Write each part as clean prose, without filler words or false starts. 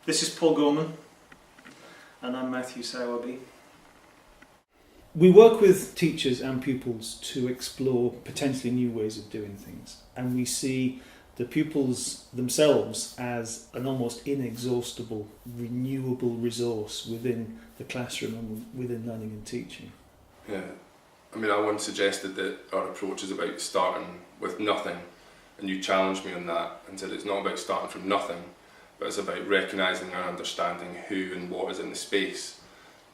This is Paul Gorman, and I'm Matthew Sowerby. We work with teachers and pupils to explore potentially new ways of doing things, and we see the pupils themselves as an almost inexhaustible, renewable resource within the classroom and within learning and teaching. Yeah, I mean, I once suggested that our approach is about starting with nothing, and you challenged me on that and said it's not about starting from nothing, but it's about recognising and understanding who and what is in the space,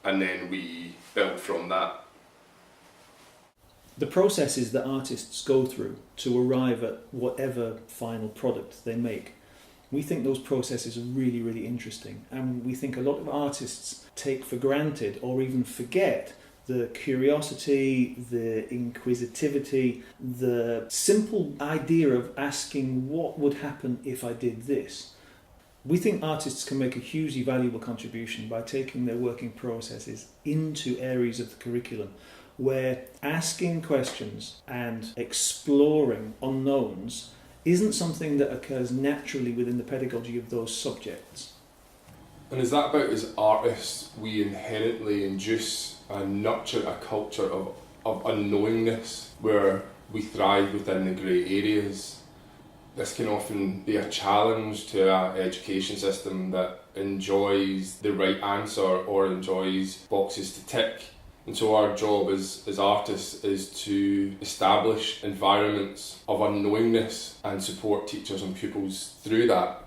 and then we build from that. The processes that artists go through to arrive at whatever final product they make, we think those processes are really, really interesting, and we think a lot of artists take for granted or even forget the curiosity, the inquisitivity, the simple idea of asking what would happen if I did this. We think artists can make a hugely valuable contribution by taking their working processes into areas of the curriculum where asking questions and exploring unknowns isn't something that occurs naturally within the pedagogy of those subjects. And is that about, as artists, we inherently induce and nurture a culture of unknowingness where we thrive within the grey areas? This can often be a challenge to our education system that enjoys the right answer or enjoys boxes to tick. And so our job as artists is to establish environments of unknowingness and support teachers and pupils through that.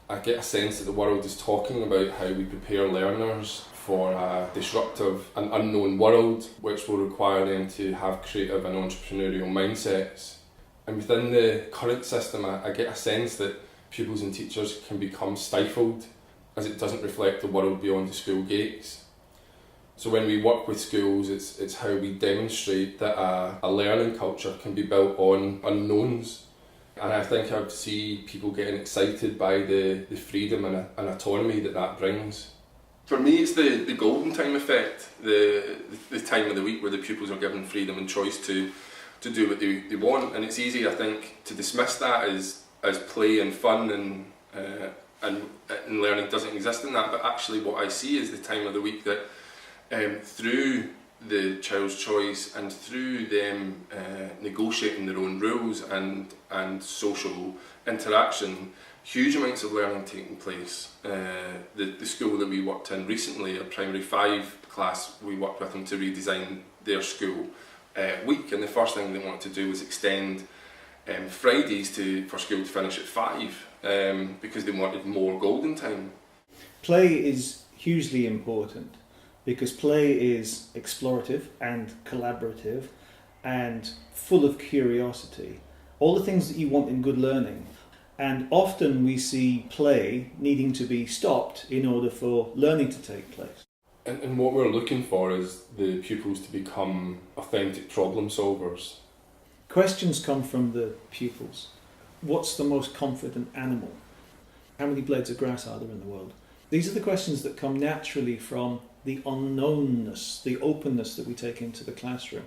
I get a sense that the world is talking about how we prepare learners for a disruptive and unknown world, which will require them to have creative and entrepreneurial mindsets. And within the current system, I get a sense that pupils and teachers can become stifled as it doesn't reflect the world beyond the school gates. So when we work with schools, it's how we demonstrate that a learning culture can be built on unknowns. And I think I see people getting excited by the freedom and autonomy that brings. For me, it's the golden time effect, the time of the week where the pupils are given freedom and choice to do what they want. And it's easy, I think, to dismiss that as play and fun and learning doesn't exist in that. But actually what I see is the time of the week that through the child's choice and through them negotiating their own rules and social interaction, huge amounts of learning taking place. The school that we worked in recently, a primary 5 class, we worked with them to redesign their school week, and the first thing they wanted to do was extend Fridays for school to finish at 5 because they wanted more golden time. Play is hugely important because play is explorative and collaborative and full of curiosity. All the things that you want in good learning. And often we see play needing to be stopped in order for learning to take place. And what we're looking for is the pupils to become authentic problem solvers. Questions come from the pupils. What's the most confident animal? How many blades of grass are there in the world? These are the questions that come naturally from the unknownness, the openness that we take into the classroom.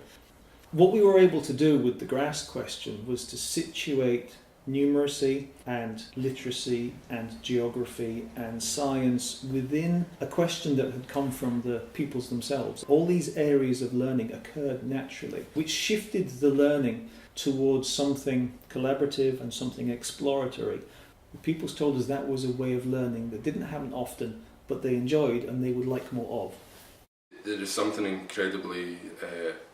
What we were able to do with the grass question was to situate numeracy and literacy and geography and science within a question that had come from the pupils themselves. All these areas of learning occurred naturally, which shifted the learning towards something collaborative and something exploratory. The pupils told us that was a way of learning that didn't happen often, but they enjoyed and they would like more of. There is something incredibly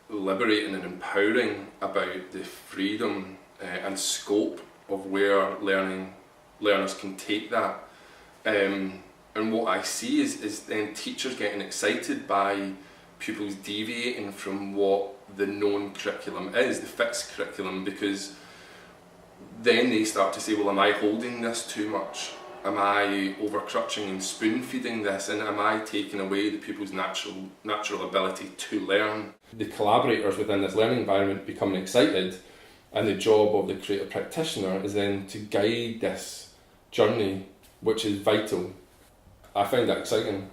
liberating and empowering about the freedom and scope of where learners can take that. And what I see is then teachers getting excited by pupils deviating from what the known curriculum is, the fixed curriculum, because then they start to say, well, am I holding this too much? Am I overcrutching and spoon feeding this, and am I taking away the pupil's natural ability to learn? The collaborators within this learning environment becoming excited, and the job of the creative practitioner is then to guide this journey, which is vital. I find that exciting.